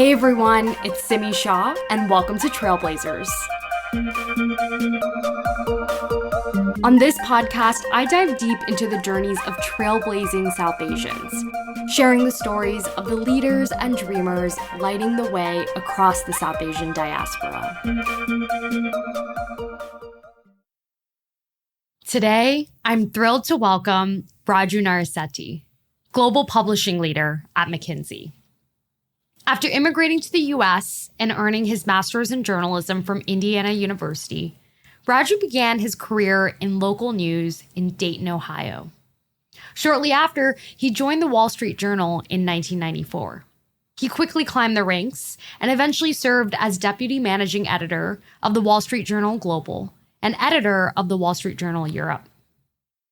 Hey everyone, it's Simi Shah, and welcome to Trailblazers. On this podcast, I dive deep into the journeys of trailblazing South Asians, sharing the stories of the leaders and dreamers lighting the way across the South Asian diaspora. Today, I'm thrilled to welcome Raju Narisetti, Global Publishing Leader at McKinsey. After immigrating to the U.S. and earning his master's in journalism from Indiana University, Raju began his career in local news in Dayton, Ohio. Shortly after, he joined the Wall Street Journal in 1994. He quickly climbed the ranks and eventually served as deputy managing editor of the Wall Street Journal Global and editor of the Wall Street Journal Europe.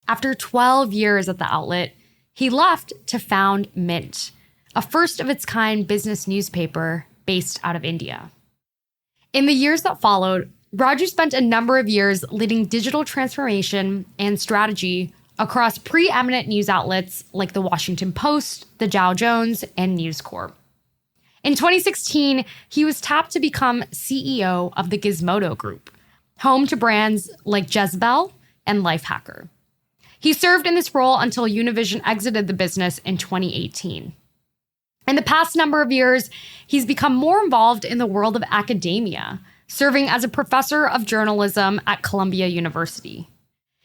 After 12 years at the outlet, he left to found Mint, a first-of-its-kind business newspaper based out of India. In the years that followed, Raju spent a number of years leading digital transformation and strategy across pre-eminent news outlets like the Washington Post, the Dow Jones, and News Corp. In 2016, he was tapped to become CEO of the Gizmodo Group, home to brands like Jezebel and Lifehacker. He served in this role until Univision exited the business in 2018. In the past number of years, he's become more involved in the world of academia, serving as a professor of journalism at Columbia University.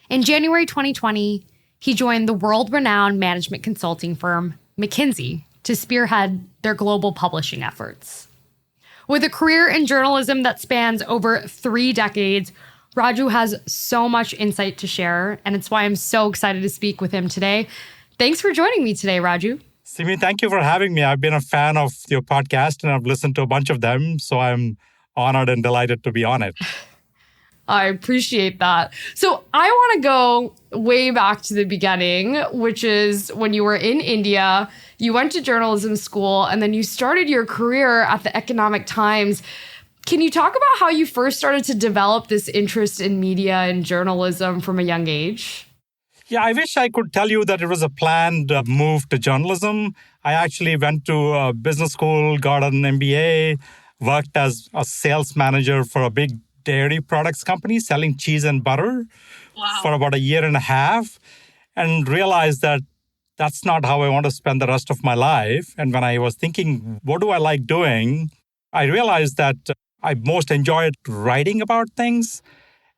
In January 2020, he joined the world-renowned management consulting firm McKinsey to spearhead their global publishing efforts. With a career in journalism that spans over 3 decades, Raju has so much insight to share, and it's why I'm so excited to speak with him today. Thanks for joining me today, Raju. Simi, thank you for having me. I've been a fan of your podcast and I've listened to a bunch of them, so I'm honored and delighted to be on it. I appreciate that. So I want to go way back to the beginning, which is when you were in India, you went to journalism school, and then you started your career at the Economic Times. Can you talk about how you first started to develop this interest in media and journalism from a young age? Yeah, I wish I could tell you that it was a planned move to journalism. I actually went to business school, got an MBA, worked as a sales manager for a big dairy products company selling cheese and butter for about a year and a half, and realized that that's not how I want to spend the rest of my life. And when I was thinking, what do I like doing? I realized that I most enjoyed writing about things.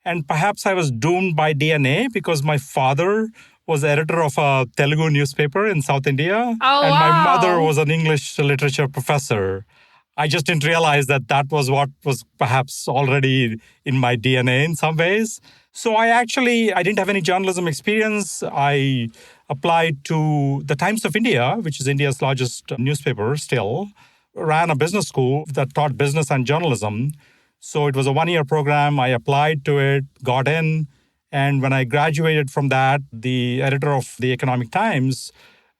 And perhaps I was doomed by DNA because my father was editor of a Telugu newspaper in South India. And my mother was an English literature professor. I just didn't realize that that was what was perhaps already in my DNA in some ways. So I didn't have any journalism experience. I applied to the Times of India, which is India's largest newspaper still, ran a business school that taught business and journalism. So it was a 1-year program. I applied to it, got in. And when I graduated from that, the editor of the Economic Times,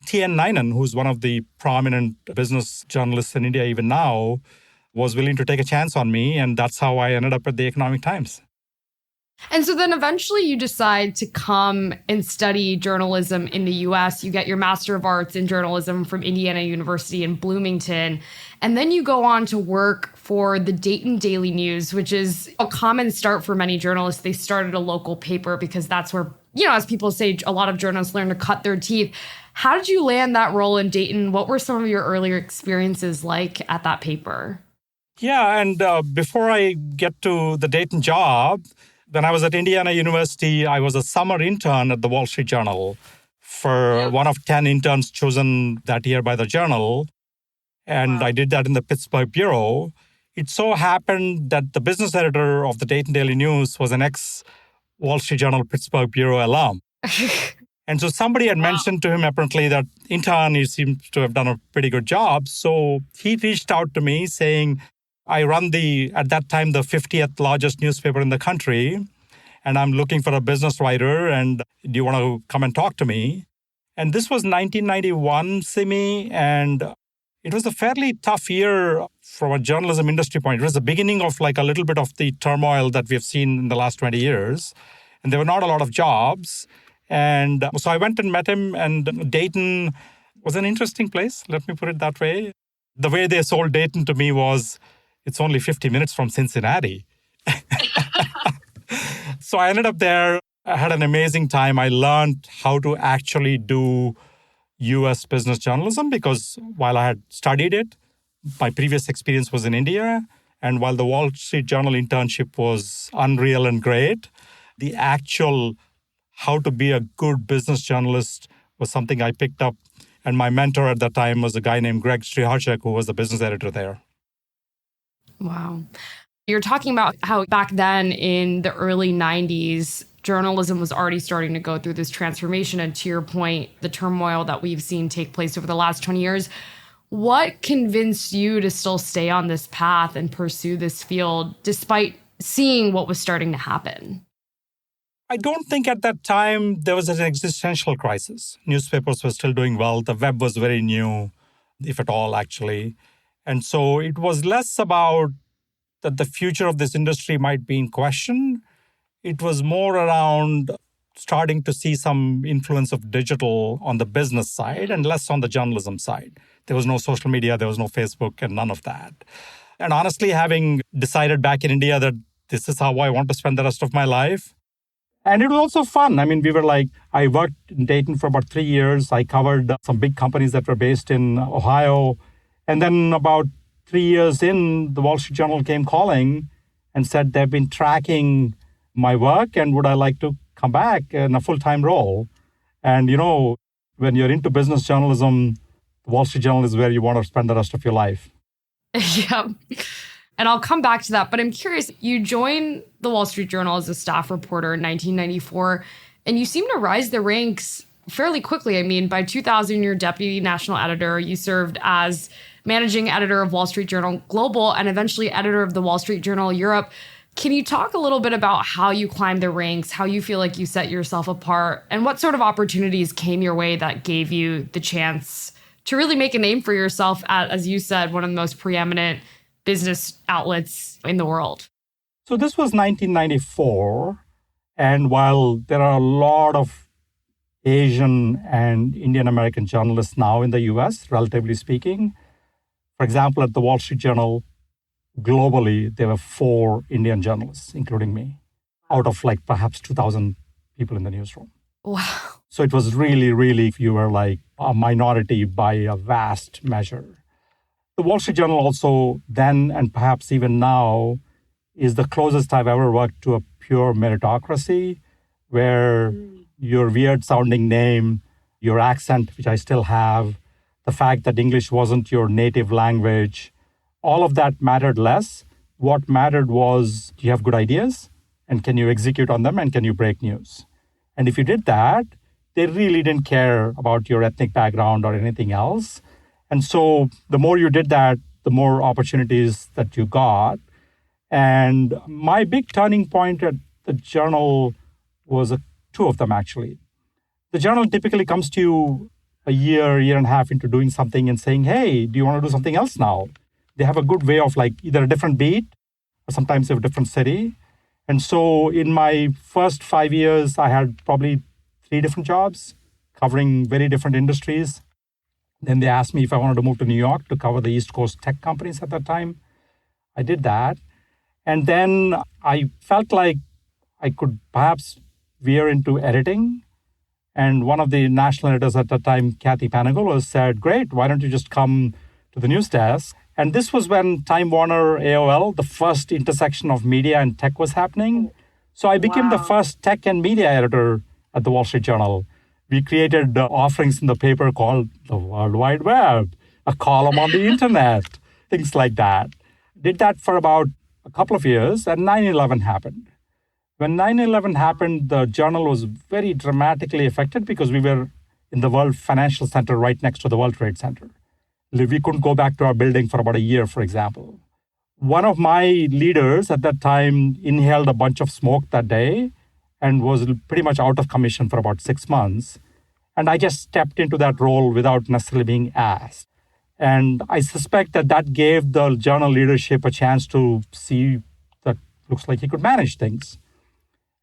T.N. Nayanan, who's one of the prominent business journalists in India even now, was willing to take a chance on me. And that's how I ended up at the Economic Times. And so then eventually you decide to come and study journalism in the U.S. You get your Master of Arts in Journalism from Indiana University in Bloomington. And then you go on to work for the Dayton Daily News, which is a common start for many journalists. They started a local paper because that's where, as people say, a lot of journalists learn to cut their teeth. How did you land that role in Dayton? What were some of your earlier experiences like at that paper? Yeah, and before I get to the Dayton job, when I was at Indiana University, I was a summer intern at the Wall Street Journal for one of 10 interns chosen that year by the Journal. And I did that in the Pittsburgh Bureau. It so happened that the business editor of the Dayton Daily News was an ex-Wall Street Journal Pittsburgh Bureau alum. And so somebody had mentioned to him apparently that intern, he seems to have done a pretty good job. So he reached out to me saying, I run at that time, the 50th largest newspaper in the country, and I'm looking for a business writer, and do you want to come and talk to me? And this was 1991, Simi, and it was a fairly tough year from a journalism industry point. It was the beginning of like a little bit of the turmoil that we've seen in the last 20 years, and there were not a lot of jobs. And so I went and met him, and Dayton was an interesting place, let me put it that way. The way they sold Dayton to me was, it's only 50 minutes from Cincinnati. So I ended up there. I had an amazing time. I learned how to actually do US business journalism because while I had studied it, my previous experience was in India. And while the Wall Street Journal internship was unreal and great, the actual how to be a good business journalist was something I picked up. And my mentor at that time was a guy named Greg Striharchik, who was the business editor there. Wow. You're talking about how back then in the early 90s, journalism was already starting to go through this transformation. And to your point, the turmoil that we've seen take place over the last 20 years. What convinced you to still stay on this path and pursue this field despite seeing what was starting to happen? I don't think at that time there was an existential crisis. Newspapers were still doing well. The web was very new, if at all, actually. And so it was less about that the future of this industry might be in question. It was more around starting to see some influence of digital on the business side and less on the journalism side. There was no social media, there was no Facebook, and none of that. And honestly, having decided back in India that this is how I want to spend the rest of my life. And it was also fun. I mean, I worked in Dayton for about 3 years. I covered some big companies that were based in Ohio. And then about 3 years in, the Wall Street Journal came calling and said they've been tracking my work and would I like to come back in a full-time role. And, when you're into business journalism, the Wall Street Journal is where you want to spend the rest of your life. Yeah. And I'll come back to that. But I'm curious, you joined the Wall Street Journal as a staff reporter in 1994, and you seem to rise the ranks fairly quickly. I mean, by 2000, you're deputy national editor. You served as managing editor of Wall Street Journal Global and eventually editor of the Wall Street Journal Europe. Can you talk a little bit about how you climbed the ranks, how you feel like you set yourself apart, and what sort of opportunities came your way that gave you the chance to really make a name for yourself at, as you said, one of the most preeminent business outlets in the world? So this was 1994. And while there are a lot of Asian and Indian American journalists now in the US, relatively speaking, for example, at the Wall Street Journal, globally, there were 4 Indian journalists, including me, out of perhaps 2,000 people in the newsroom. Wow. So it was really, you were like a minority by a vast measure. The Wall Street Journal also then, and perhaps even now, is the closest I've ever worked to a pure meritocracy, where your weird-sounding name, your accent, which I still have, the fact that English wasn't your native language, all of that mattered less. What mattered was, do you have good ideas? And can you execute on them? And can you break news? And if you did that, they really didn't care about your ethnic background or anything else. And so the more you did that, the more opportunities that you got. And my big turning point at the Journal was 2 of them, actually. The Journal typically comes to you a year and a half into doing something and saying, hey, do you want to do something else now? They have a good way of either a different beat or sometimes a different city. And so in my first 5 years, I had probably 3 different jobs covering very different industries. Then they asked me if I wanted to move to New York to cover the East Coast tech companies at that time. I did that. And then I felt like I could perhaps veer into editing. And one of the national editors at that time, Kathy Panagoulos, said, great, why don't you just come to the news desk? And this was when Time Warner, AOL, the first intersection of media and tech was happening. So I became the first tech and media editor at the Wall Street Journal. We created offerings in the paper called the World Wide Web, a column on the internet, things like that. Did that for about a couple of years, and 9/11 happened. When 9/11 happened, the Journal was very dramatically affected because we were in the World Financial Center right next to the World Trade Center. We couldn't go back to our building for about a year, for example. One of my leaders at that time inhaled a bunch of smoke that day and was pretty much out of commission for about 6 months. And I just stepped into that role without necessarily being asked. And I suspect that gave the Journal leadership a chance to see that looks like he could manage things.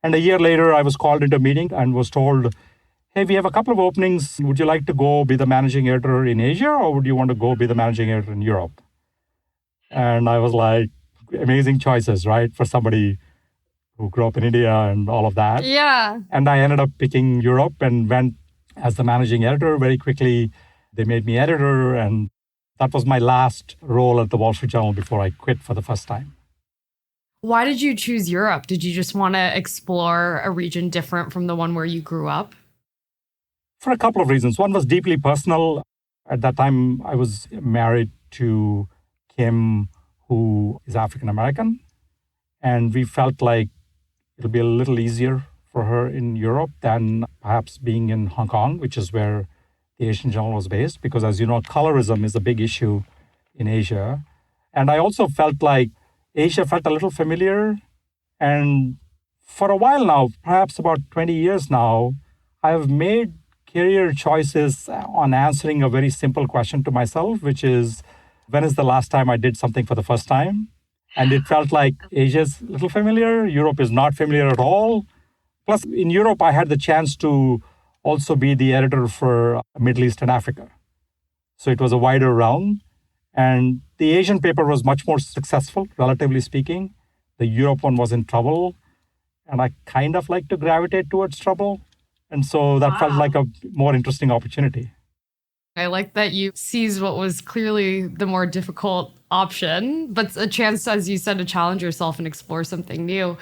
And a year later, I was called into a meeting and was told, hey, we have a couple of openings. Would you like to go be the managing editor in Asia, or would you want to go be the managing editor in Europe? And I was like, amazing choices, right? For somebody who grew up in India and all of that. Yeah. And I ended up picking Europe and went as the managing editor very quickly. They made me editor, and that was my last role at the Wall Street Journal before I quit for the first time. Why did you choose Europe? Did you just want to explore a region different from the one where you grew up? For a couple of reasons. One was deeply personal. At that time, I was married to Kim, who is African American. And we felt like it'll be a little easier for her in Europe than perhaps being in Hong Kong, which is where the Asian Journal was based, because as you know, colorism is a big issue in Asia. And I also felt like Asia felt a little familiar. And for a while now, perhaps about 20 years now, I've made career choices on answering a very simple question to myself, which is, when is the last time I did something for the first time? And it felt like Asia's a little familiar. Europe is not familiar at all. Plus, in Europe, I had the chance to also be the editor for Middle East and Africa. So it was a wider realm. And the Asian paper was much more successful, relatively speaking. The Europe one was in trouble. And I kind of like to gravitate towards trouble. And so that felt like a more interesting opportunity. I like that you seized what was clearly the more difficult option, but a chance, as you said, to challenge yourself and explore something new.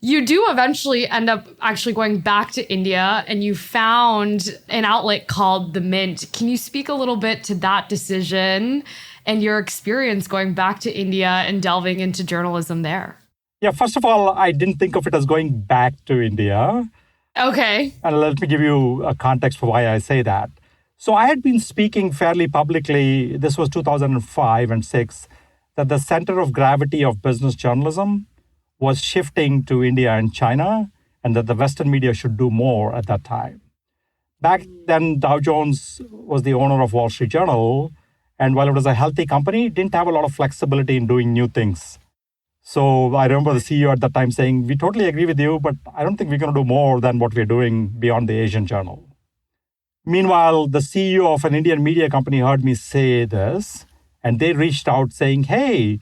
You do eventually end up actually going back to India, and you found an outlet called The Mint. Can you speak a little bit to that decision and your experience going back to India and delving into journalism there? Yeah, first of all, I didn't think of it as going back to India. Okay. And let me give you a context for why I say that. So I had been speaking fairly publicly, this was 2005 and 6, that the center of gravity of business journalism was shifting to India and China, and that the Western media should do more at that time. Back then, Dow Jones was the owner of Wall Street Journal, and while it was a healthy company, it didn't have a lot of flexibility in doing new things. So I remember the CEO at that time saying, we totally agree with you, but I don't think we're going to do more than what we're doing beyond the Asian Journal. Meanwhile, the CEO of an Indian media company heard me say this, and they reached out saying, hey,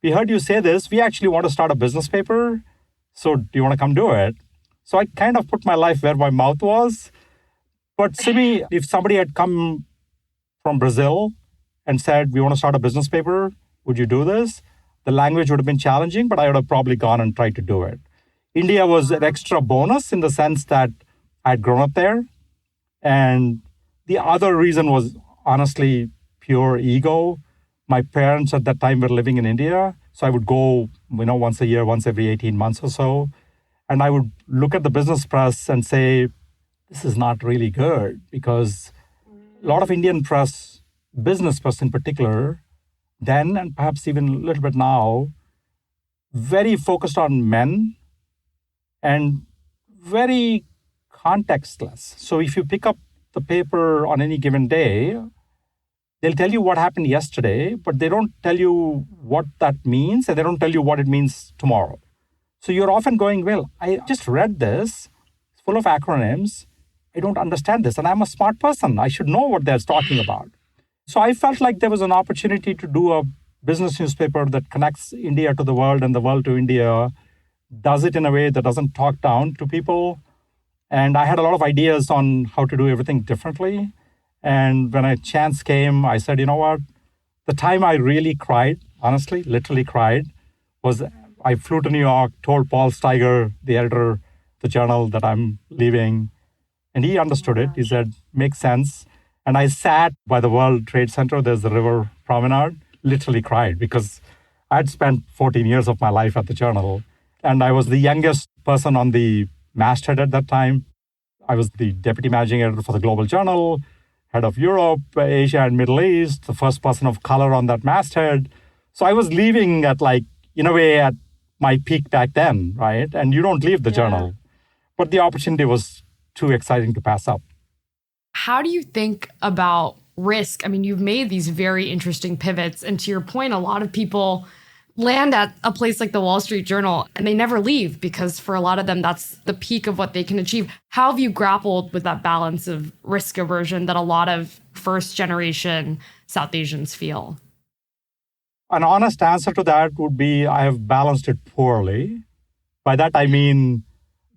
we heard you say this. We actually want to start a business paper. So do you want to come do it? So I kind of put my life where my mouth was. But Simi, if somebody had come from Brazil and said, we want to start a business paper, would you do this? The language would have been challenging, but I would have probably gone and tried to do it. India was an extra bonus in the sense that I had grown up there. And the other reason was honestly pure ego. My parents at that time were living in India. So I would go, once a year, once every 18 months or so. And I would look at the business press and say, this is not really good, because a lot of Indian press, business press in particular, then and perhaps even a little bit now, very focused on men and very contextless. So if you pick up the paper on any given day, they'll tell you what happened yesterday, but they don't tell you what that means, and they don't tell you what it means tomorrow. So you're often going, well, I just read this, it's full of acronyms. I don't understand this, and I'm a smart person. I should know what they're talking about. So I felt like there was an opportunity to do a business newspaper that connects India to the world and the world to India, does it in a way that doesn't talk down to people. And I had a lot of ideas on how to do everything differently. And when a chance came, I said, you know what? The time I really cried, honestly, literally cried, was I flew to New York, told Paul Steiger, the editor of the journal, that I'm leaving. And he understood it. He said, makes sense. And I sat by the World Trade Center. There's the river promenade, literally cried, because I'd spent 14 years of my life at the journal. And I was the youngest person on the masthead at that time. I was the deputy managing editor for the Global Journal, head of Europe, Asia, and Middle East, the first person of color on that masthead. So I was leaving at in a way, at my peak back then, right? And you don't leave the journal. But the opportunity was too exciting to pass up. How do you think about risk? I mean, you've made these very interesting pivots. And to your point, a lot of people land at a place like the Wall Street Journal and they never leave because for a lot of them, that's the peak of what they can achieve. How have you grappled with that balance of risk aversion that a lot of first generation South Asians feel? An honest answer to that would be I have balanced it poorly. By that, I mean,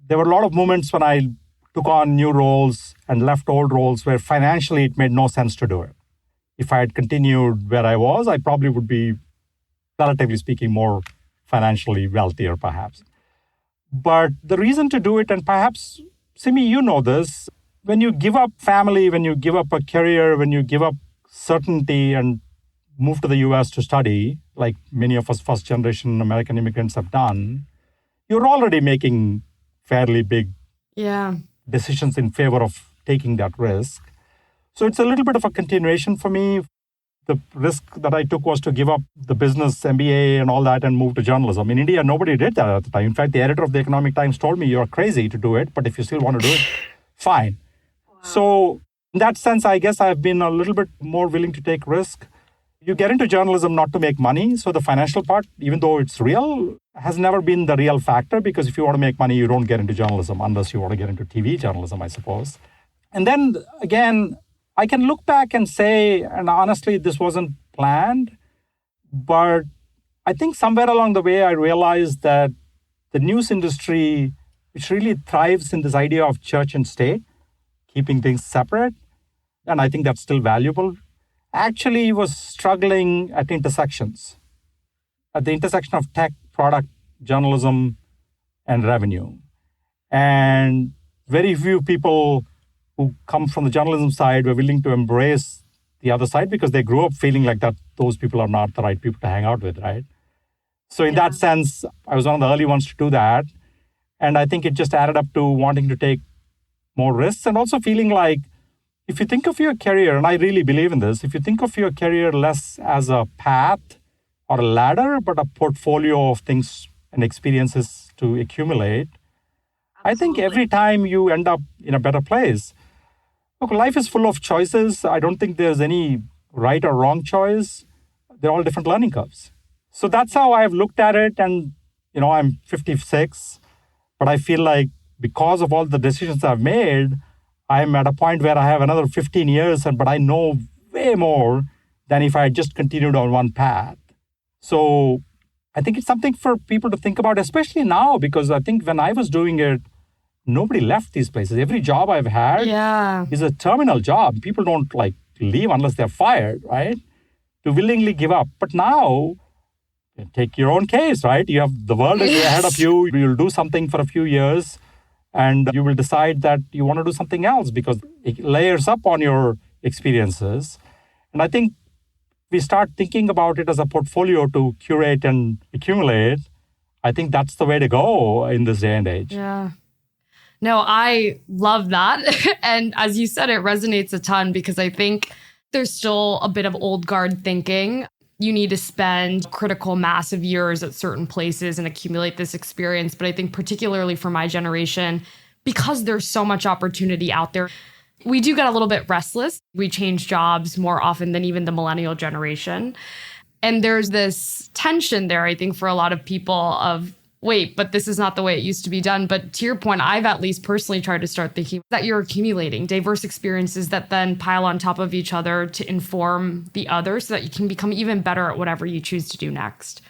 there were a lot of moments when I took on new roles and left old roles where financially it made no sense to do it. If I had continued where I was, I probably would be, relatively speaking, more financially wealthier, perhaps. But the reason to do it, and perhaps, Simi, you know this, when you give up family, when you give up a career, when you give up certainty and move to the US to study, like many of us first generation American immigrants have done, you're already making fairly big decisions in favor of taking that risk. So it's a little bit of a continuation for me. The risk that I took was to give up the business MBA and all that and move to journalism. In India, nobody did that at the time. In fact, the editor of the Economic Times told me, you're crazy to do it, but if you still want to do it, fine. Wow. So in that sense, I guess I've been a little bit more willing to take risk. You get into journalism not to make money. So the financial part, even though it's real, has never been the real factor because if you want to make money, you don't get into journalism unless you want to get into TV journalism, I suppose. And then again, I can look back and say, and honestly, this wasn't planned, but I think somewhere along the way, I realized that the news industry, which really thrives in this idea of church and state, keeping things separate, and I think that's still valuable, actually was struggling at intersections, at the intersection of tech, product, journalism, and revenue. And very few people who come from the journalism side were willing to embrace the other side because they grew up feeling like that those people are not the right people to hang out with, right? So in that sense, I was one of the early ones to do that. And I think it just added up to wanting to take more risks and also feeling like if you think of your career, and I really believe in this, if you think of your career less as a path or a ladder, but a portfolio of things and experiences to accumulate, I think every time you end up in a better place. Look, life is full of choices. I don't think there's any right or wrong choice. They're all different learning curves. So that's how I've looked at it. And, I'm 56, but I feel like because of all the decisions I've made, I'm at a point where I have another 15 years, but I know way more than if I had just continued on one path. So I think it's something for people to think about, especially now, because I think when I was doing it, nobody left these places. Every job I've had is a terminal job. People don't leave unless they're fired, right? To willingly give up. But now, take your own case, right? You have the world ahead of you. You'll do something for a few years and you will decide that you want to do something else because it layers up on your experiences. And I think we start thinking about it as a portfolio to curate and accumulate. I think that's the way to go in this day and age. Yeah. No, I love that. And as you said, it resonates a ton because I think there's still a bit of old guard thinking. You need to spend critical mass of years at certain places and accumulate this experience. But I think particularly for my generation, because there's so much opportunity out there, we do get a little bit restless. We change jobs more often than even the millennial generation. And there's this tension there, I think, for a lot of people of, wait, but this is not the way it used to be done. But to your point, I've at least personally tried to start thinking that you're accumulating diverse experiences that then pile on top of each other to inform the other so that you can become even better at whatever you choose to do next.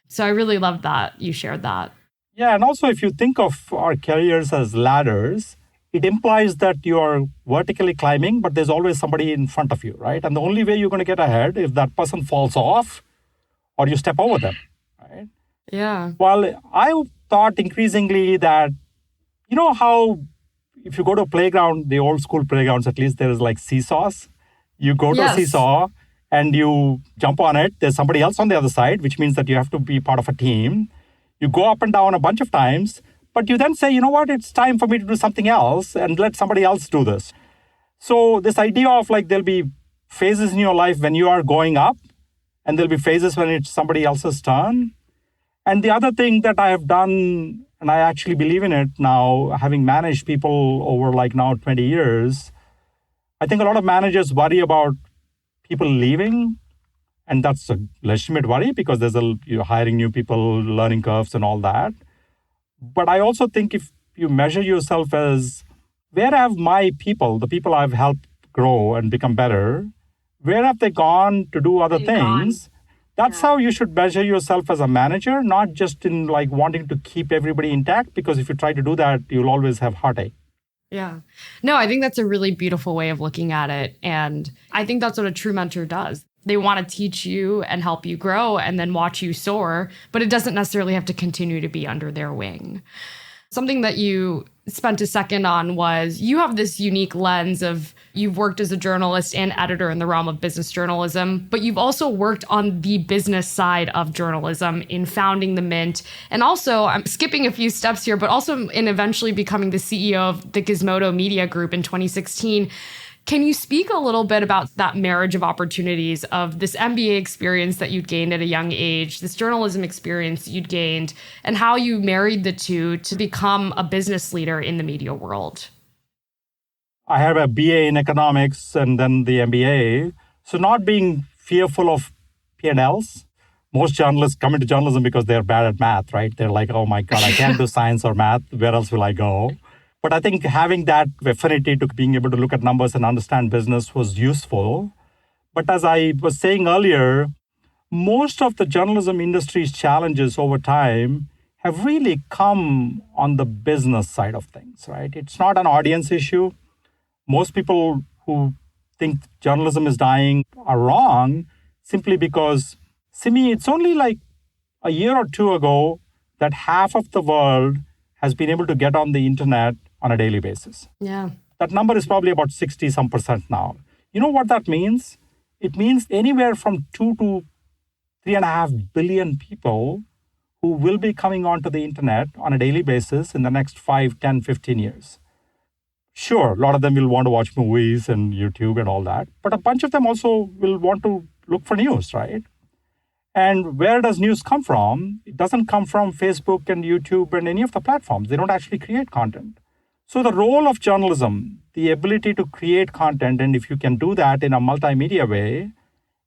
So I really love that you shared that. Yeah, and also if you think of our careers as ladders, it implies that you are vertically climbing, but there's always somebody in front of you, right? And the only way you're going to get ahead is if that person falls off or you step over them, right? Yeah. Well, I thought increasingly that, you know how if you go to a playground, the old school playgrounds, at least there is seesaws. You go to a seesaw and you jump on it. There's somebody else on the other side, which means that you have to be part of a team. You go up and down a bunch of times, but you then say, you know what, it's time for me to do something else and let somebody else do this. So this idea of there'll be phases in your life when you are going up and there'll be phases when it's somebody else's turn. And the other thing that I have done, and I actually believe in it now, having managed people over now 20 years, I think a lot of managers worry about people leaving And that's a legitimate worry because you're hiring new people, learning curves and all that. But I also think if you measure yourself as where have my people, the people I've helped grow and become better, where have they gone to do other things? That's how you should measure yourself as a manager, not just in like wanting to keep everybody intact, because if you try to do that, you'll always have heartache. Yeah. No, I think that's a really beautiful way of looking at it. And I think that's what a true mentor does. They want to teach you and help you grow and then watch you soar, but it doesn't necessarily have to continue to be under their wing. Something that you spent a second on was you have this unique lens of you've worked as a journalist and editor in the realm of business journalism, but you've also worked on the business side of journalism in founding the Mint. And also, I'm skipping a few steps here, but also in eventually becoming the CEO of the Gizmodo Media Group in 2016. Can you speak a little bit about that marriage of opportunities of this MBA experience that you'd gained at a young age, this journalism experience you'd gained, and how you married the two to become a business leader in the media world? I have a BA in economics and then the MBA. So not being fearful of P&Ls. Most journalists come into journalism because they're bad at math, right? They're like, oh my God, I can't do science or math. Where else will I go? But I think having that affinity to being able to look at numbers and understand business was useful. But as I was saying earlier, most of the journalism industry's challenges over time have really come on the business side of things, right? It's not an audience issue. Most people who think journalism is dying are wrong simply because, Simi, it's only like a year or two ago that half of the world has been able to get on the internet on a daily basis. Yeah. That number is probably about 60% now. You know what that means? It means anywhere from 2 to 3.5 billion people who will be coming onto the internet on a daily basis in the next 5, 10, 15 years. Sure, a lot of them will want to watch movies and YouTube and all that, but a bunch of them also will want to look for news, right? And where does news come from? It doesn't come from Facebook and YouTube and any of the platforms. They don't actually create content. So the role of journalism, the ability to create content, and if you can do that in a multimedia way,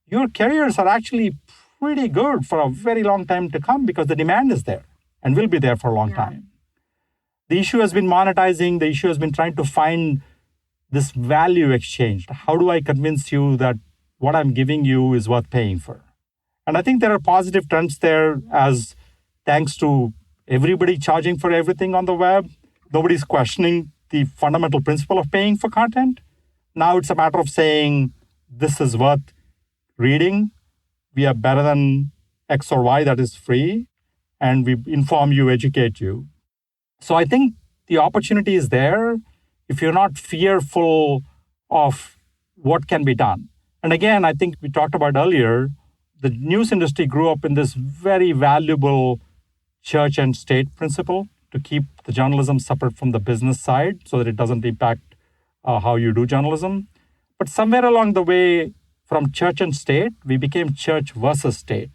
your careers are actually pretty good for a very long time to come because the demand is there and will be there for a long time. The issue has been monetizing. The issue has been trying to find this value exchange. How do I convince you that what I'm giving you is worth paying for? And I think there are positive trends there as thanks to everybody charging for everything on the web, nobody's questioning the fundamental principle of paying for content. Now it's a matter of saying, this is worth reading. We are better than X or Y that is free. And we inform you, educate you. So I think the opportunity is there if you're not fearful of what can be done. And again, I think we talked about earlier, the news industry grew up in this very valuable church and state principle to keep the journalism separate from the business side so that it doesn't impact how you do journalism. But somewhere along the way, from church and state, we became church versus state.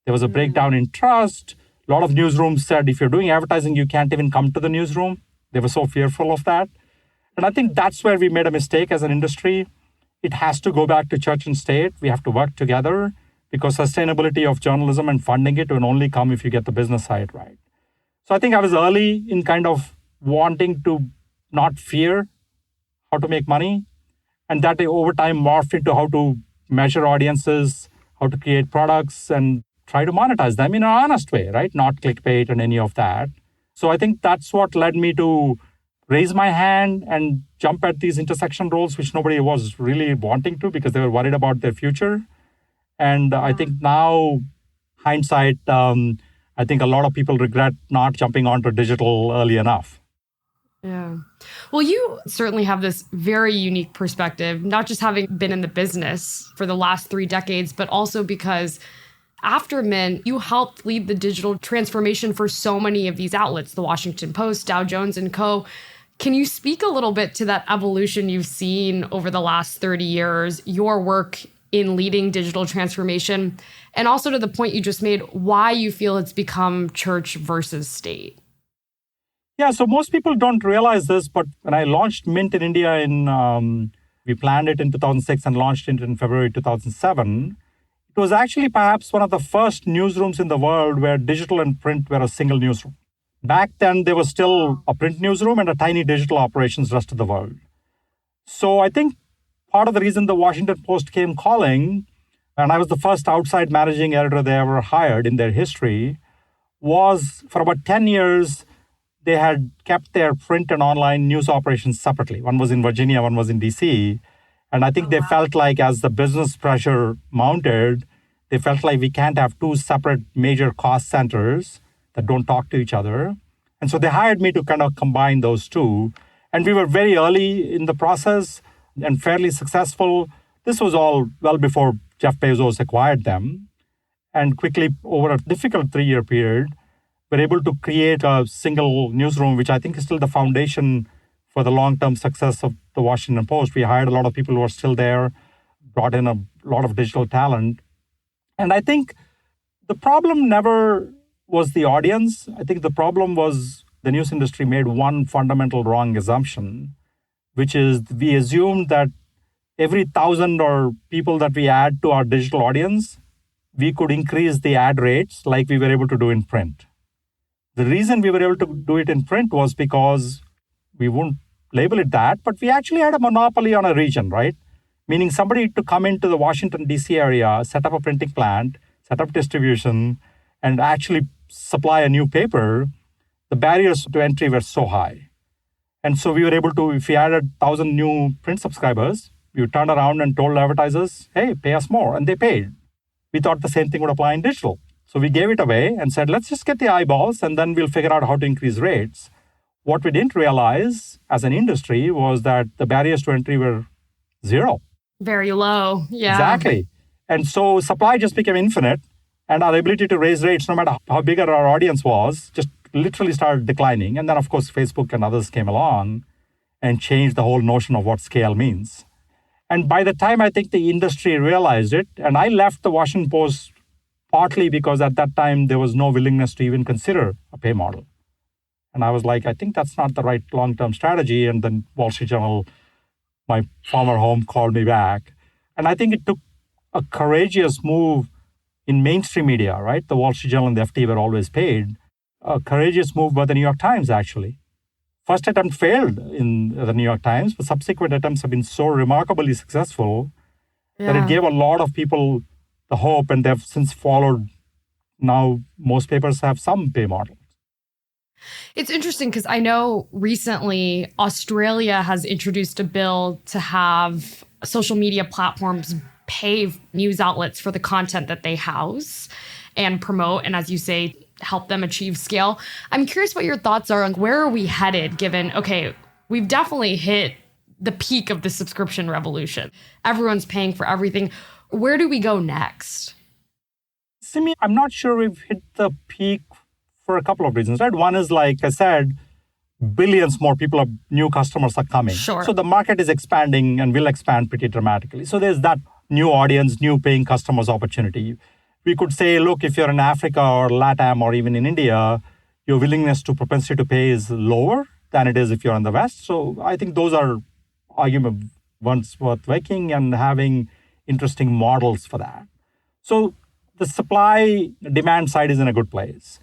There was a breakdown in trust. A lot of newsrooms said, if you're doing advertising, you can't even come to the newsroom. They were so fearful of that. And I think that's where we made a mistake as an industry. It has to go back to church and state. We have to work together because sustainability of journalism and funding it will only come if you get the business side right. So I think I was early in kind of wanting to not fear how to make money. And that over time morphed into how to measure audiences, how to create products and try to monetize them in an honest way, right? Not clickbait and any of that. So I think that's what led me to raise my hand and jump at these intersection roles, which nobody was really wanting to because they were worried about their future. And I think now, hindsight, I think a lot of people regret not jumping onto digital early enough. Yeah. Well, you certainly have this very unique perspective, not just having been in the business for the last 3 decades, but also because after Mint, you helped lead the digital transformation for so many of these outlets, the Washington Post, Dow Jones Co. Can you speak a little bit to that evolution you've seen over the last 30 years, your work in leading digital transformation, and also to the point you just made, why you feel it's become church versus state? Yeah, so most people don't realize this, but when I launched Mint in India we planned it in 2006 and launched it in February 2007, it It was actually perhaps one of the first newsrooms in the world where digital and print were a single newsroom. Back then, there was still a print newsroom and a tiny digital operations rest of the world. So I think part of the reason the Washington Post came calling, and I was the first outside managing editor they ever hired in their history, was for about 10 years, they had kept their print and online news operations separately. One was in Virginia, one was in DC. And I think they felt like as the business pressure mounted, they felt like we can't have two separate major cost centers that don't talk to each other. And so they hired me to kind of combine those two. And we were very early in the process and fairly successful. This was all well before Jeff Bezos acquired them. And quickly, over a difficult 3-year period, we're able to create a single newsroom, which I think is still the foundation for the long-term success of the Washington Post. We hired a lot of people who are still there, brought in a lot of digital talent. And I think the problem never was the audience. I think the problem was the news industry made one fundamental wrong assumption, which is we assumed that every 1,000 or people that we add to our digital audience, we could increase the ad rates like we were able to do in print. The reason we were able to do it in print was because we wouldn't label it that, but we actually had a monopoly on a region, right? Meaning somebody to come into the Washington, D.C. area, set up a printing plant, set up distribution, and actually supply a new paper, the barriers to entry were so high. And so we were able to, if we added 1,000 new print subscribers, we turned around and told advertisers, hey, pay us more. And they paid. We thought the same thing would apply in digital. So we gave it away and said, let's just get the eyeballs and then we'll figure out how to increase rates. What we didn't realize as an industry was that the barriers to entry were zero. Very low. Yeah. Exactly. And so supply just became infinite and our ability to raise rates, no matter how big our audience was, just literally started declining. And then, of course, Facebook and others came along and changed the whole notion of what scale means. And by the time I think the industry realized it, and I left the Washington Post partly because at that time there was no willingness to even consider a pay model. And I was like, I think that's not the right long-term strategy. And then Wall Street Journal, my former home, called me back. And I think it took a courageous move in mainstream media, right? The Wall Street Journal and the FT were always paid. A courageous move by the New York Times, actually. First attempt failed in the New York Times, but subsequent attempts have been so remarkably successful that it gave a lot of people the hope, and they've since followed. Now, most papers have some pay model. It's interesting because I know recently Australia has introduced a bill to have social media platforms pay news outlets for the content that they house and promote, and as you say, help them achieve scale. I'm curious what your thoughts are on where are we headed given, okay, we've definitely hit the peak of the subscription revolution. Everyone's paying for everything. Where do we go next? Simi, I'm not sure we've hit the peak for a couple of reasons, right? One is, like I said, billions more people, new customers are coming. Sure. So the market is expanding and will expand pretty dramatically. So there's that new audience, new paying customers opportunity. We could say, look, if you're in Africa or LATAM or even in India, your willingness to propensity to pay is lower than it is if you're in the West. So I think those are arguments worth making and having interesting models for that. So the supply demand side is in a good place.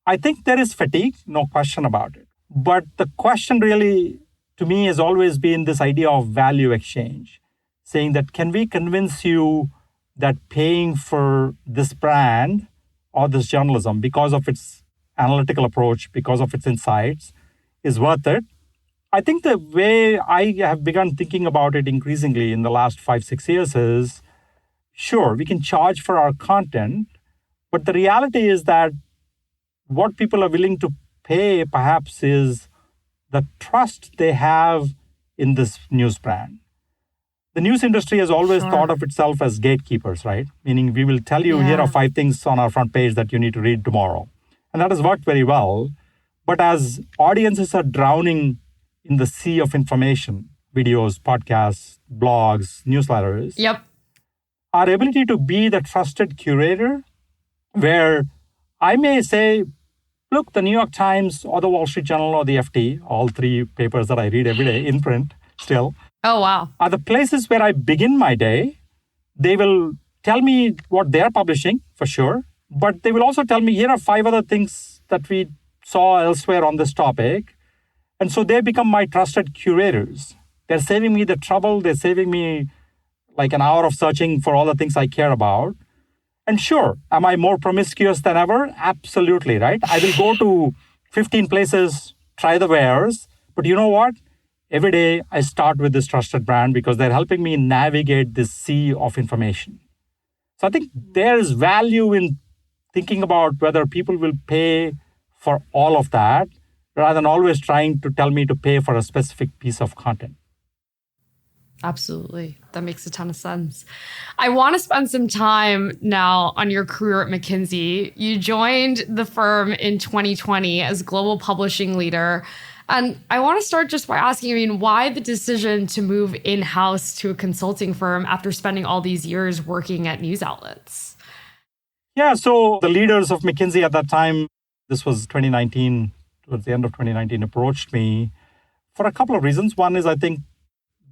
I think there is fatigue, no question about it. But the question really, to me, has always been this idea of value exchange, saying that can we convince you that paying for this brand or this journalism because of its analytical approach, because of its insights, is worth it? I think the way I have begun thinking about it increasingly in the last 5-6 years is, sure, we can charge for our content, but the reality is that what people are willing to pay perhaps is the trust they have in this news brand. The news industry has always thought of itself as gatekeepers, right? Meaning we will tell you, here are 5 things on our front page that you need to read tomorrow. And that has worked very well. But as audiences are drowning in the sea of information, videos, podcasts, blogs, newsletters, our ability to be the trusted curator, where I may say, look, the New York Times or the Wall Street Journal or the FT, all 3 papers that I read every day in print still, oh, wow, are the places where I begin my day. They will tell me what they're publishing, for sure. But they will also tell me, here are 5 other things that we saw elsewhere on this topic. And so they become my trusted curators. They're saving me the trouble. They're saving me like an hour of searching for all the things I care about. And sure, am I more promiscuous than ever? Absolutely, right? I will go to 15 places, try the wares. But you know what? Every day I start with this trusted brand because they're helping me navigate this sea of information. So I think there is value in thinking about whether people will pay for all of that rather than always trying to tell me to pay for a specific piece of content. Absolutely. That makes a ton of sense. I want to spend some time now on your career at McKinsey. You joined the firm in 2020 as global publishing leader. And I want to start just by asking, why the decision to move in-house to a consulting firm after spending all these years working at news outlets? Yeah, so the leaders of McKinsey at that time, this was 2019, towards the end of 2019, approached me for a couple of reasons. One is, I think,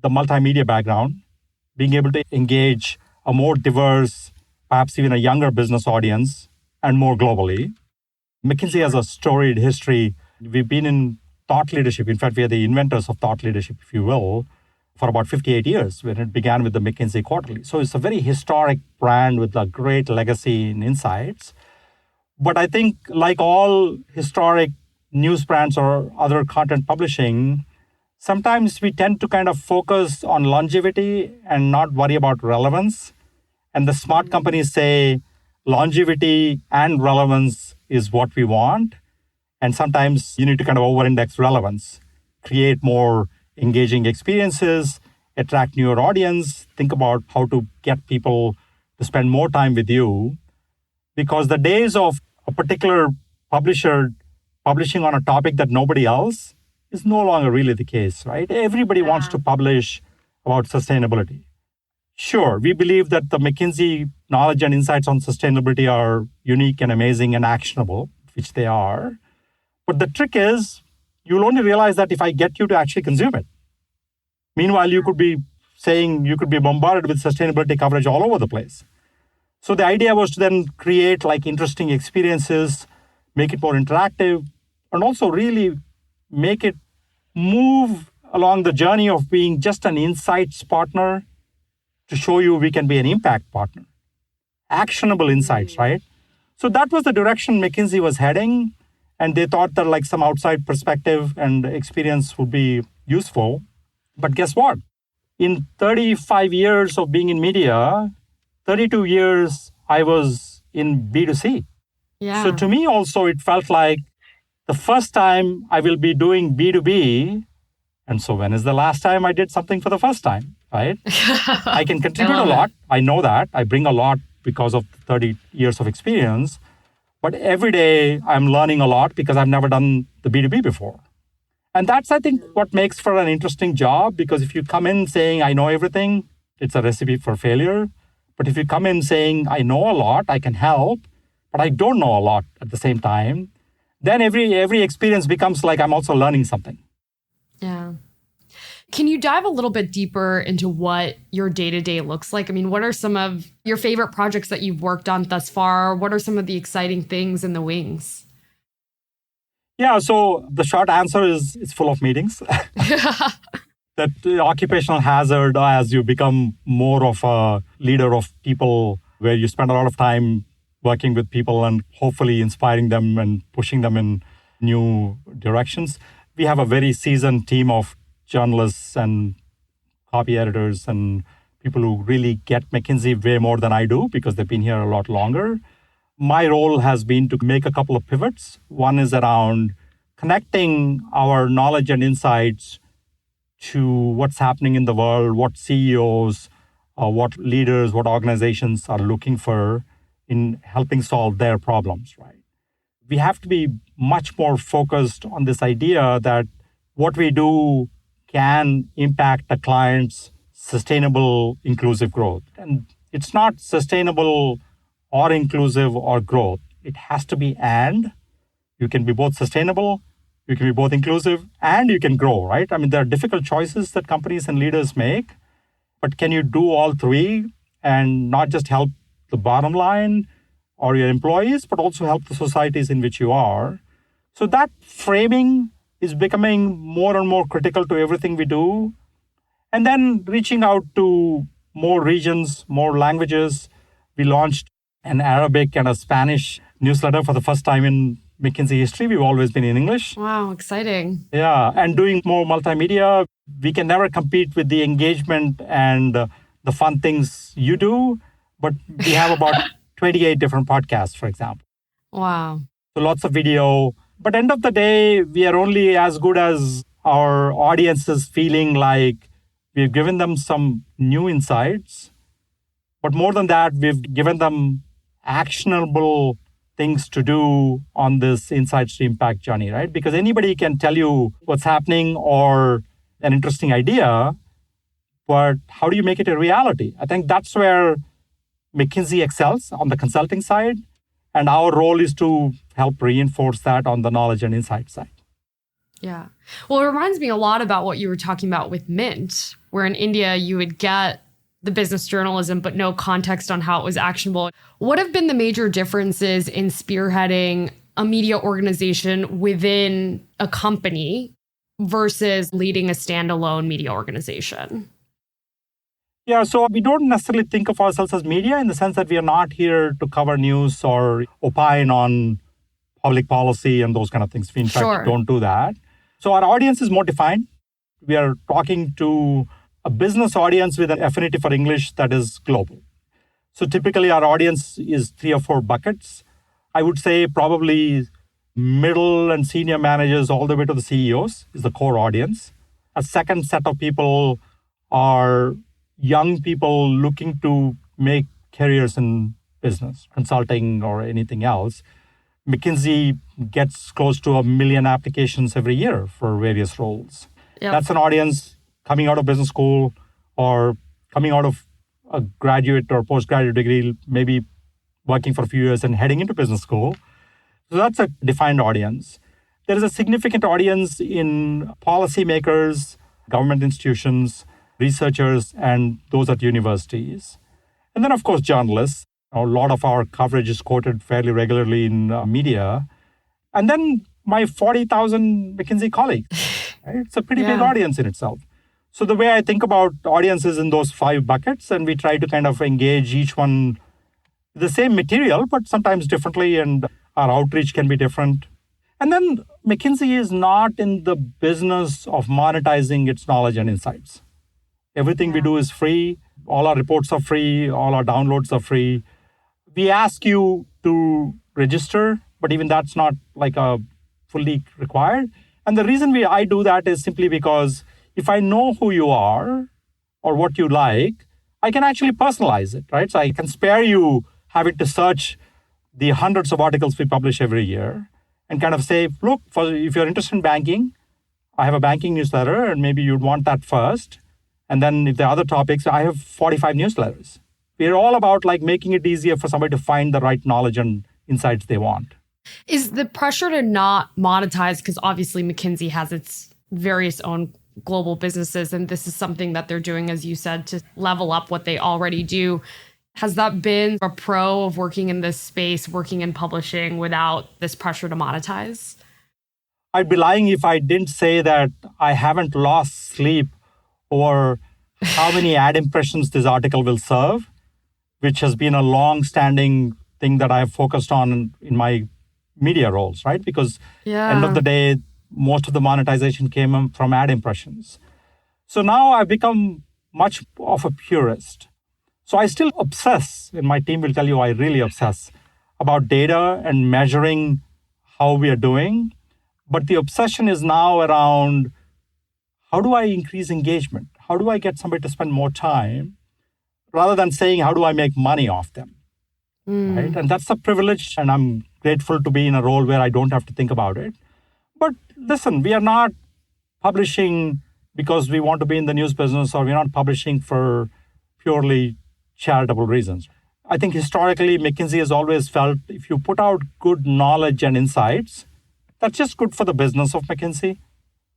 the multimedia background, being able to engage a more diverse, perhaps even a younger business audience, and more globally. McKinsey has a storied history. We've been in thought leadership. In fact, we are the inventors of thought leadership, if you will, for about 58 years, when it began with the McKinsey Quarterly. So it's a very historic brand with a great legacy in insights. But I think, like all historic news brands or other content publishing, sometimes we tend to kind of focus on longevity and not worry about relevance. And the smart companies say longevity and relevance is what we want. And sometimes you need to kind of over-index relevance, create more engaging experiences, attract newer audience, think about how to get people to spend more time with you. Because the days of a particular publisher publishing on a topic that nobody else is no longer really the case, right? Everybody wants to publish about sustainability. Sure, we believe that the McKinsey knowledge and insights on sustainability are unique and amazing and actionable, which they are. But the trick is, you'll only realize that if I get you to actually consume it. Meanwhile, you could be bombarded with sustainability coverage all over the place. So the idea was to then create like interesting experiences, make it more interactive, and also really make it move along the journey of being just an insights partner to show you we can be an impact partner. Actionable insights, right? So that was the direction McKinsey was heading. And they thought that like some outside perspective and experience would be useful. But guess what? In 35 years of being in media, 32 years I was in B2C. Yeah. So to me also, it felt like the first time I will be doing B2B. And so when is the last time I did something for the first time, right? I can contribute a lot. I know that. I bring a lot because of 30 years of experience. But every day I'm learning a lot because I've never done the B2B before. And that's, I think, what makes for an interesting job, because if you come in saying, I know everything, it's a recipe for failure. But if you come in saying, I know a lot, I can help, but I don't know a lot at the same time, then every experience becomes like I'm also learning something. Yeah. Can you dive a little bit deeper into what your day-to-day looks like? I mean, what are some of your favorite projects that you've worked on thus far? What are some of the exciting things in the wings? Yeah, so the short answer is it's full of meetings. That occupational hazard as you become more of a leader of people, where you spend a lot of time working with people and hopefully inspiring them and pushing them in new directions. We have a very seasoned team of journalists and copy editors and people who really get McKinsey way more than I do because they've been here a lot longer. My role has been to make a couple of pivots. One is around connecting our knowledge and insights to what's happening in the world, what CEOs, what leaders, what organizations are looking for in helping solve their problems, right? We have to be much more focused on this idea that what we do can impact the client's sustainable, inclusive growth. And it's not sustainable or inclusive or growth. It has to be and. You can be both sustainable, you can be both inclusive, and you can grow, right? I mean, there are difficult choices that companies and leaders make, but can you do all three and not just help the bottom line or your employees, but also help the societies in which you are. So that framing is becoming more and more critical to everything we do. And then reaching out to more regions, more languages. We launched an Arabic and a Spanish newsletter for the first time in McKinsey history. We've always been in English. Wow, exciting. Yeah, and doing more multimedia. We can never compete with the engagement and the fun things you do, but we have about 28 different podcasts, for example. Wow. So lots of video. But end of the day, we are only as good as our audiences feeling like we've given them some new insights. But more than that, we've given them actionable things to do on this insights to impact journey, right? Because anybody can tell you what's happening or an interesting idea, but how do you make it a reality? I think that's where McKinsey excels on the consulting side. And our role is to help reinforce that on the knowledge and insight side. Yeah. Well, it reminds me a lot about what you were talking about with Mint, where in India you would get the business journalism, but no context on how it was actionable. What have been the major differences in spearheading a media organization within a company versus leading a standalone media organization? Yeah, so we don't necessarily think of ourselves as media in the sense that we are not here to cover news or opine on public policy and those kind of things. We, in fact, don't do that. So our audience is more defined. We are talking to a business audience with an affinity for English that is global. So typically our audience is 3 or 4 buckets. I would say probably middle and senior managers all the way to the CEOs is the core audience. A second set of people are young people looking to make careers in business, consulting, or anything else. McKinsey gets close to 1 million applications every year for various roles. Yep. That's an audience coming out of business school or coming out of a graduate or postgraduate degree, maybe working for a few years and heading into business school. So that's a defined audience. There is a significant audience in policymakers, government institutions, researchers, and those at universities. And then, of course, journalists. A lot of our coverage is quoted fairly regularly in media. And then my 40,000 McKinsey colleagues. Right? It's a pretty big audience in itself. So the way I think about audiences in those 5 buckets, and we try to kind of engage each one with the same material, but sometimes differently, and our outreach can be different. And then McKinsey is not in the business of monetizing its knowledge and insights. Everything we do is free. All our reports are free. All our downloads are free. We ask you to register, but even that's not like a fully required. And the reason I do that is simply because if I know who you are or what you like, I can actually personalize it, right? So I can spare you having to search the hundreds of articles we publish every year and kind of say, look, if you're interested in banking, I have a banking newsletter and maybe you'd want that first. And then if there are other topics, I have 45 newsletters. We're all about like making it easier for somebody to find the right knowledge and insights they want. Is the pressure to not monetize, because obviously McKinsey has its various own global businesses, and this is something that they're doing, as you said, to level up what they already do. Has that been a pro of working in this space, working in publishing without this pressure to monetize? I'd be lying if I didn't say that I haven't lost sleep over how many ad impressions this article will serve, which has been a long-standing thing that I've focused on in my media roles, right? Because end of the day, most of the monetization came from ad impressions. So now I've become much of a purist. So I still obsess, and my team will tell you I really obsess about data and measuring how we are doing. But the obsession is now around how do I increase engagement? How do I get somebody to spend more time rather than saying, how do I make money off them? Right? And that's a privilege, and I'm grateful to be in a role where I don't have to think about it. But listen, we are not publishing because we want to be in the news business, or we're not publishing for purely charitable reasons. I think historically, McKinsey has always felt if you put out good knowledge and insights, that's just good for the business of McKinsey.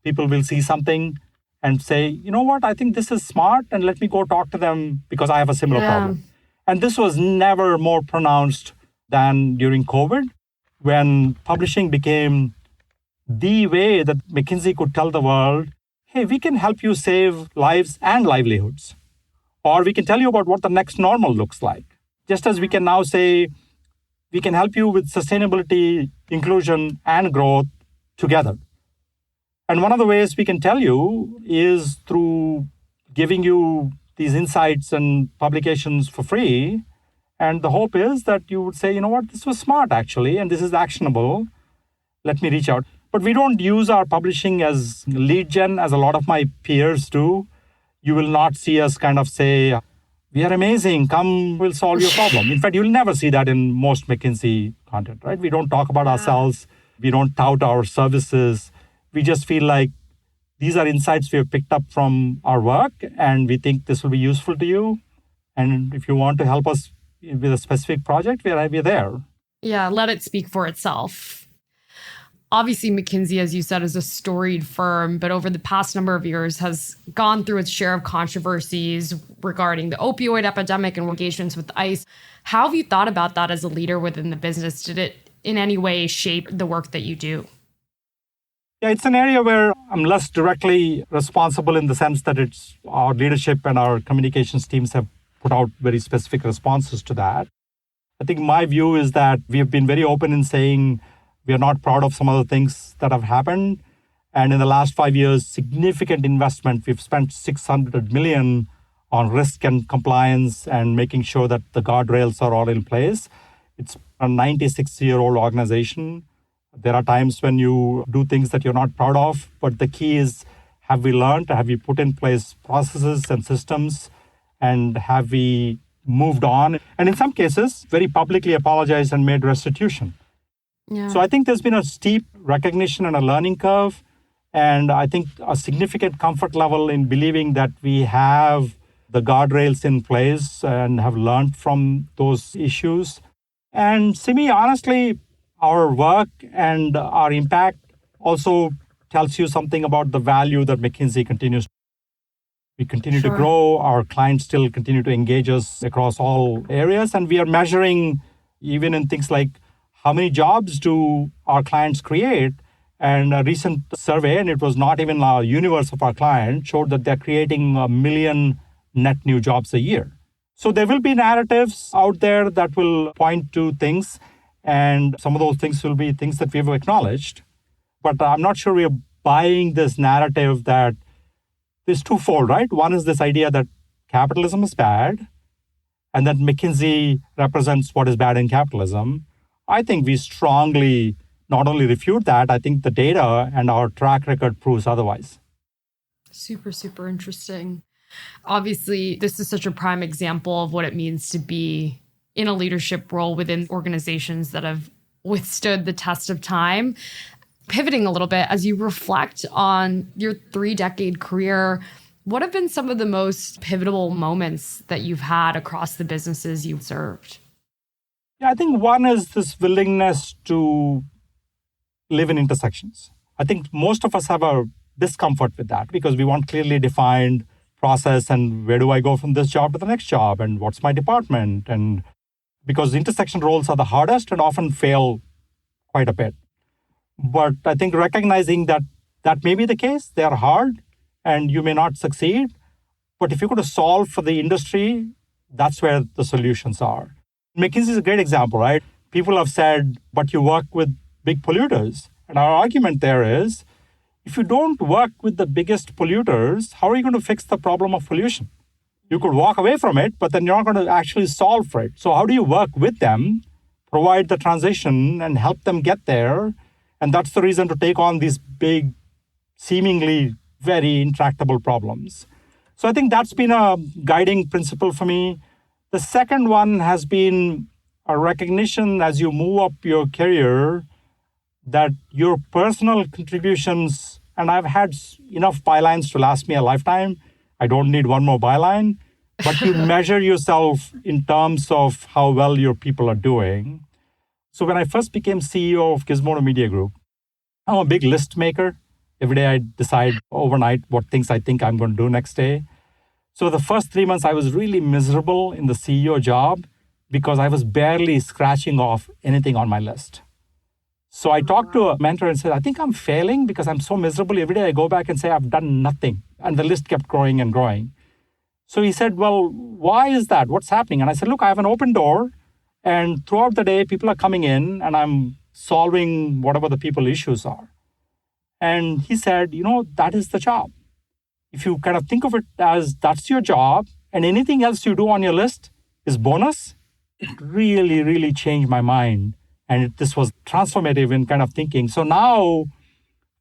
People will see something and say, you know what, I think this is smart, and let me go talk to them because I have a similar problem. And this was never more pronounced than during COVID, when publishing became the way that McKinsey could tell the world, hey, we can help you save lives and livelihoods. Or we can tell you about what the next normal looks like. Just as we can now say, we can help you with sustainability, inclusion, and growth together. And one of the ways we can tell you is through giving you these insights and publications for free. And the hope is that you would say, you know what, this was smart actually, and this is actionable. Let me reach out. But we don't use our publishing as lead gen as a lot of my peers do. You will not see us kind of say, we are amazing, come, we'll solve your problem. In fact, you'll never see that in most McKinsey content, right? We don't talk about ourselves. We don't tout our services. We just feel like these are insights we have picked up from our work, and we think this will be useful to you. And if you want to help us with a specific project, we're there. Yeah, let it speak for itself. Obviously, McKinsey, as you said, is a storied firm, but over the past number of years has gone through its share of controversies regarding the opioid epidemic and engagements with ICE. How have you thought about that as a leader within the business? Did it in any way shape the work that you do? Yeah, it's an area where I'm less directly responsible in the sense that it's our leadership and our communications teams have put out very specific responses to that. I think my view is that we have been very open in saying we are not proud of some of the things that have happened. And in the last 5 years, significant investment. We've spent $600 million on risk and compliance and making sure that the guardrails are all in place. It's a 96-year-old organization. There are times when you do things that you're not proud of, but the key is, have we learned? Have we put in place processes and systems? And have we moved on? And in some cases, very publicly apologized and made restitution. Yeah. So I think there's been a steep recognition and a learning curve. And I think a significant comfort level in believing that we have the guardrails in place and have learned from those issues. And Simi, honestly, our work and our impact also tells you something about the value that McKinsey continues. We continue to grow. Our clients still continue to engage us across all areas. And we are measuring even in things like how many jobs do our clients create. And a recent survey, and it was not even our universe of our clients, showed that they're creating 1 million net new jobs a year. So there will be narratives out there that will point to things. And some of those things will be things that we've acknowledged. But I'm not sure we're buying this narrative that is twofold, right? One is this idea that capitalism is bad and that McKinsey represents what is bad in capitalism. I think we strongly not only refute that, I think the data and our track record proves otherwise. Super, super interesting. Obviously, this is such a prime example of what it means to be in a leadership role within organizations that have withstood the test of time. Pivoting a little bit, as you reflect on your 3-decade career, what have been some of the most pivotal moments that you've had across the businesses you've served? Yeah, I think one is this willingness to live in intersections. I think most of us have a discomfort with that because we want clearly defined process and where do I go from this job to the next job and what's my department, and because intersection roles are the hardest and often fail quite a bit. But I think recognizing that that may be the case, they are hard and you may not succeed. But if you're going to solve for the industry, that's where the solutions are. McKinsey is a great example, right? People have said, but you work with big polluters. And our argument there is, if you don't work with the biggest polluters, how are you going to fix the problem of pollution? You could walk away from it, but then you're not going to actually solve for it. So how do you work with them, provide the transition, and help them get there? And that's the reason to take on these big, seemingly very intractable problems. So I think that's been a guiding principle for me. The second one has been a recognition as you move up your career that your personal contributions, and I've had enough bylines to last me a lifetime. I don't need one more byline, but you measure yourself in terms of how well your people are doing. So when I first became CEO of Gizmodo Media Group, I'm a big list maker. Every day I decide overnight what things I think I'm going to do next day. So the first 3 months, I was really miserable in the CEO job because I was barely scratching off anything on my list. So I talked to a mentor and said, I think I'm failing because I'm so miserable. Every day I go back and say, I've done nothing. And the list kept growing and growing. So he said, well, why is that? What's happening? And I said, look, I have an open door. And throughout the day, people are coming in and I'm solving whatever the people issues are. And he said, that is the job. If you kind of think of it as that's your job and anything else you do on your list is bonus, it really, really changed my mind. And this was transformative in kind of thinking. So now,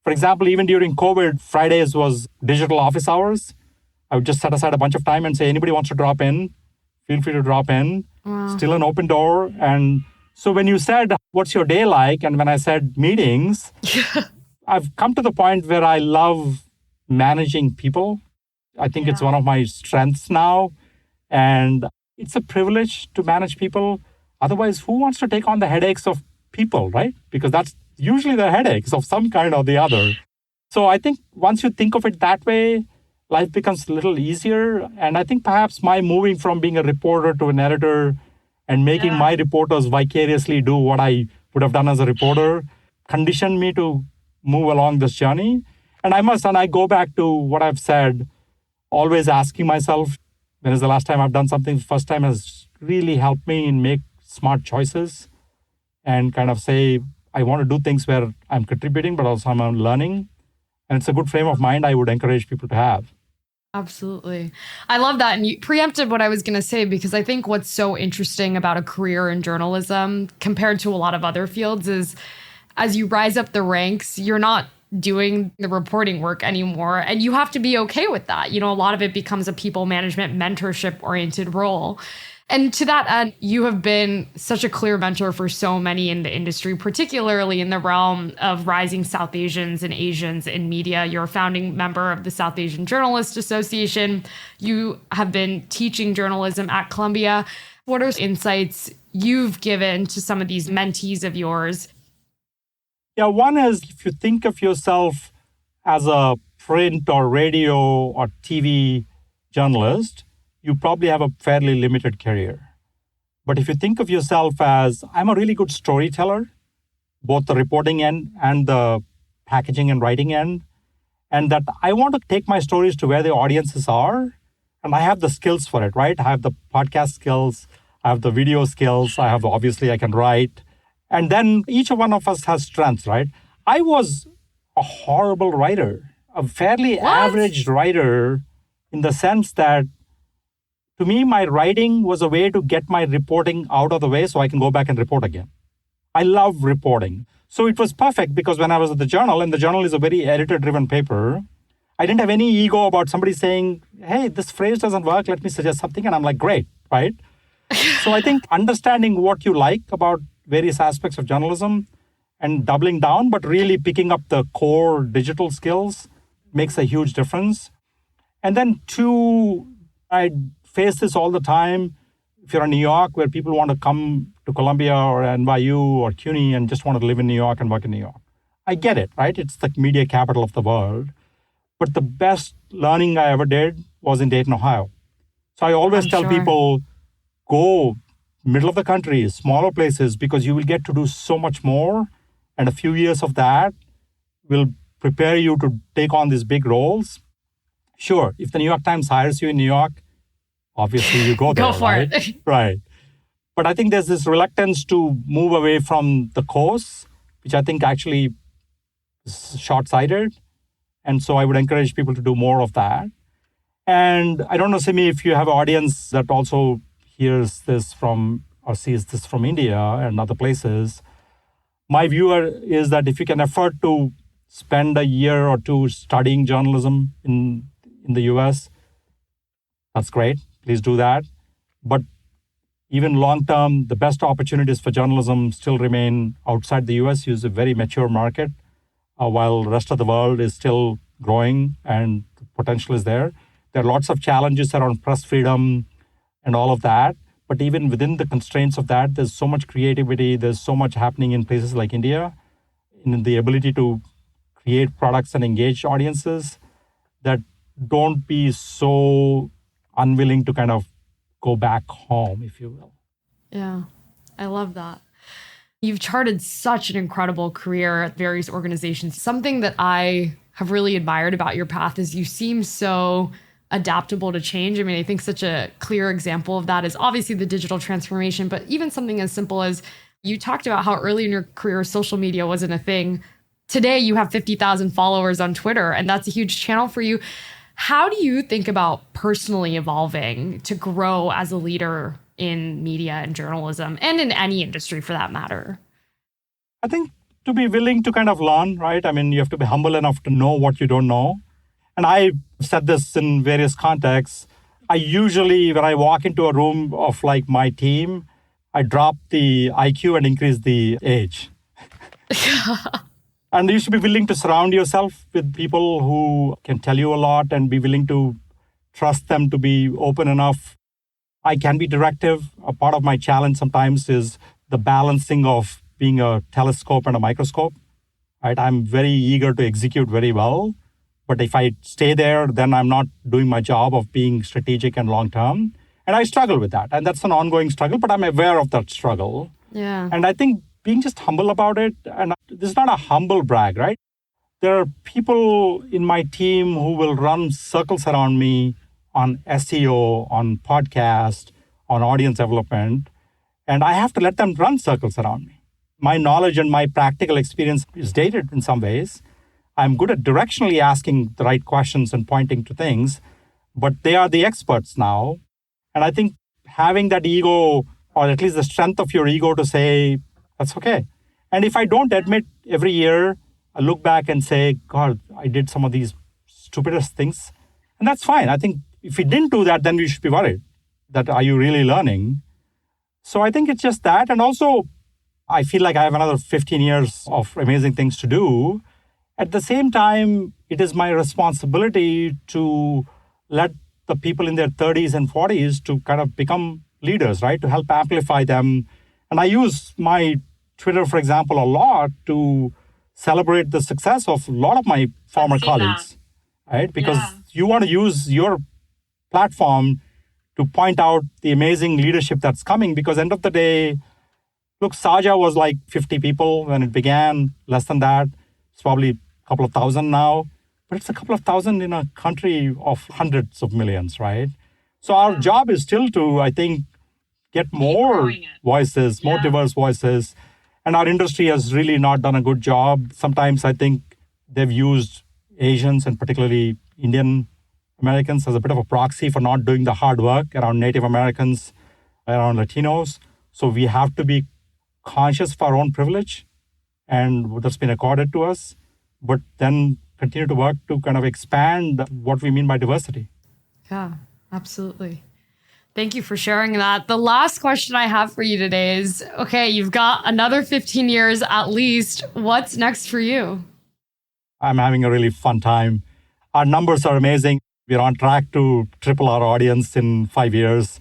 for example, even during COVID, Fridays was digital office hours. I would just set aside a bunch of time and say, anybody wants to drop in, feel free to drop in. Wow. Still an open door. And so when you said, what's your day like? And when I said meetings, I've come to the point where I love managing people. I think it's one of my strengths now. And it's a privilege to manage people. Otherwise, who wants to take on the headaches of people, right? Because that's usually the headaches of some kind or the other. So I think once you think of it that way, life becomes a little easier. And I think perhaps my moving from being a reporter to an editor and making my reporters vicariously do what I would have done as a reporter conditioned me to move along this journey. And I go back to what I've said, always asking myself, when is the last time I've done something? First time has really helped me in make smart choices and kind of say, I want to do things where I'm contributing, but also I'm learning. And it's a good frame of mind I would encourage people to have. Absolutely. I love that. And you preempted what I was going to say, because I think what's so interesting about a career in journalism compared to a lot of other fields is as you rise up the ranks, you're not doing the reporting work anymore. And you have to be okay with that. A lot of it becomes a people management, mentorship oriented role. And to that end, you have been such a clear mentor for so many in the industry, particularly in the realm of rising South Asians and Asians in media. You're a founding member of the South Asian Journalists Association. You have been teaching journalism at Columbia. What are insights you've given to some of these mentees of yours? Yeah, one is if you think of yourself as a print or radio or TV journalist, you probably have a fairly limited career. But if you think of yourself as, I'm a really good storyteller, both the reporting end and the packaging and writing end, and that I want to take my stories to where the audiences are, and I have the skills for it, right? I have the podcast skills, I have the video skills, obviously I can write. And then each one of us has strengths, right? I was a horrible writer, a fairly average writer in the sense that to me, my writing was a way to get my reporting out of the way so I can go back and report again. I love reporting. So it was perfect because when I was at the Journal, and the Journal is a very editor-driven paper, I didn't have any ego about somebody saying, hey, this phrase doesn't work, let me suggest something. And I'm like, great, right? So I think understanding what you like about various aspects of journalism and doubling down, but really picking up the core digital skills makes a huge difference. And then two, I face this all the time. If you're in New York, where people want to come to Columbia or NYU or CUNY and just want to live in New York and work in New York. I get it, right? It's the media capital of the world. But the best learning I ever did was in Dayton, Ohio. So I always tell people, go middle of the country, smaller places, because you will get to do so much more. And a few years of that will prepare you to take on these big roles. Sure, if the New York Times hires you in New York, obviously you go there, go for it. Right. But I think there's this reluctance to move away from the course, which I think actually is short-sighted. And so I would encourage people to do more of that. And I don't know, Simi, if you have an audience that also hears this from or sees this from India and other places. My view is that if you can afford to spend a year or two studying journalism in the US, that's great. Please do that. But even long term, the best opportunities for journalism still remain outside the US. It's a very mature market, while the rest of the world is still growing and the potential is there. There are lots of challenges around press freedom and all of that. But even within the constraints of that, there's so much creativity. There's so much happening in places like India, in the ability to create products and engage audiences that don't be so unwilling to kind of go back home, if you will. Yeah, I love that. You've charted such an incredible career at various organizations. Something that I have really admired about your path is you seem so adaptable to change. I mean, I think such a clear example of that is obviously the digital transformation, but even something as simple as you talked about how early in your career, social media wasn't a thing. Today, you have 50,000 followers on Twitter, and that's a huge channel for you. How do you think about personally evolving to grow as a leader in media and journalism and in any industry for that matter? I think to be willing to kind of learn, right? I mean, you have to be humble enough to know what you don't know. And I said this in various contexts. I usually, when I walk into a room of like my team, I drop the IQ and increase the age. And you should be willing to surround yourself with people who can tell you a lot and be willing to trust them to be open enough. I can be directive. A part of my challenge sometimes is the balancing of being a telescope and a microscope. Right? I'm very eager to execute very well. But if I stay there, then I'm not doing my job of being strategic and long-term. And I struggle with that. And that's an ongoing struggle, but I'm aware of that struggle. Yeah. And I think being just humble about it, and this is not a humble brag, right? There are people in my team who will run circles around me on SEO, on podcast, on audience development, and I have to let them run circles around me. My knowledge and my practical experience is dated in some ways. I'm good at directionally asking the right questions and pointing to things, but they are the experts now. And I think having that ego, or at least the strength of your ego to say, that's okay. And if I don't admit every year, I look back and say, God, I did some of these stupidest things. And that's fine. I think if we didn't do that, then we should be worried that are you really learning? So I think it's just that. And also, I feel like I have another 15 years of amazing things to do. At the same time, it is my responsibility to let the people in their 30s and 40s to kind of become leaders, right? To help amplify them. And I use my Twitter, for example, a lot to celebrate the success of a lot of my former colleagues, right? Because you want to use your platform to point out the amazing leadership that's coming. Because end of the day, look, Saja was like 50 people when it began, less than that. It's probably a couple of thousand now. But it's a couple of thousand in a country of hundreds of millions, right? So our job is still to, I think, get more voices, more diverse voices. And our industry has really not done a good job. Sometimes I think they've used Asians and particularly Indian Americans as a bit of a proxy for not doing the hard work around Native Americans, around Latinos. So we have to be conscious of our own privilege and that's been accorded to us, but then continue to work to kind of expand what we mean by diversity. Yeah, absolutely. Thank you for sharing that. The last question I have for you today is, okay, you've got another 15 years at least. What's next for you? I'm having a really fun time. Our numbers are amazing. We're on track to triple our audience in 5 years.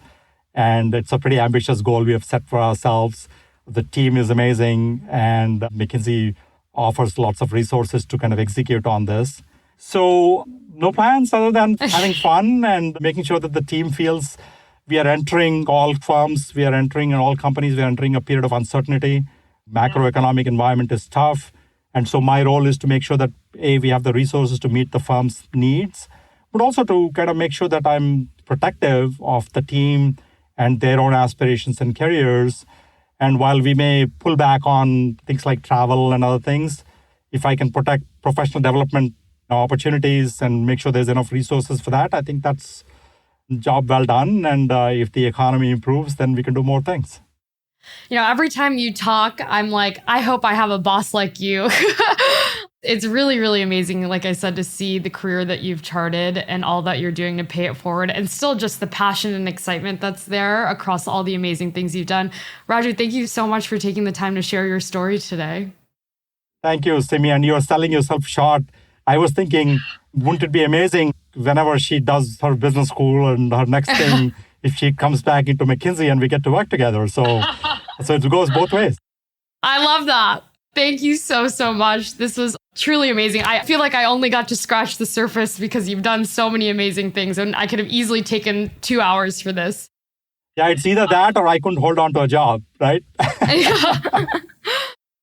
And it's a pretty ambitious goal we have set for ourselves. The team is amazing. And McKinsey offers lots of resources to kind of execute on this. So no plans other than having fun and making sure that the team feels we are entering all firms, we are entering in all companies, we are entering a period of uncertainty. Macroeconomic environment is tough. And so my role is to make sure that, A, we have the resources to meet the firm's needs, but also to kind of make sure that I'm protective of the team and their own aspirations and careers. And while we may pull back on things like travel and other things, if I can protect professional development opportunities and make sure there's enough resources for that, I think that's job well done. And if the economy improves, then we can do more things. You know, every time you talk, I'm like, I hope I have a boss like you. It's really, really amazing, like I said, to see the career that you've charted and all that you're doing to pay it forward, and still just the passion and excitement that's there across all the amazing things you've done. Raju, thank you so much for taking the time to share your story today. Thank you, Simi. And you're selling yourself short. I was thinking, wouldn't it be amazing whenever she does her business school and her next thing, if she comes back into McKinsey and we get to work together? So it goes both ways. I love that. Thank you so, so much. This was Truly amazing. I feel like I only got to scratch the surface because you've done so many amazing things, and I could have easily taken 2 hours for this. Yeah, it's either that or I couldn't hold on to a job, right?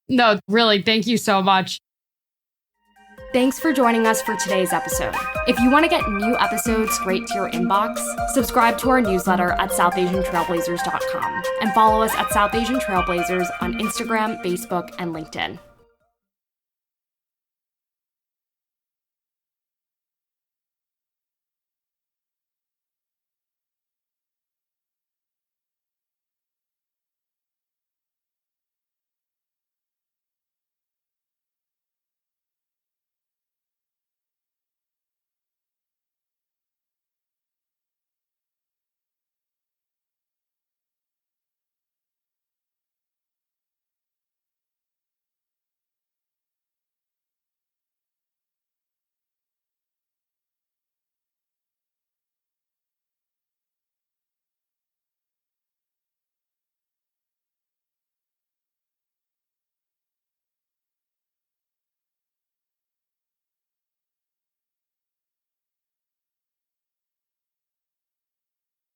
No, really, thank you so much. Thanks for joining us for today's episode. If you want to get new episodes straight to your inbox, subscribe to our newsletter at southasiantrailblazers.com and follow us at South Asian Trailblazers on Instagram, Facebook, and LinkedIn.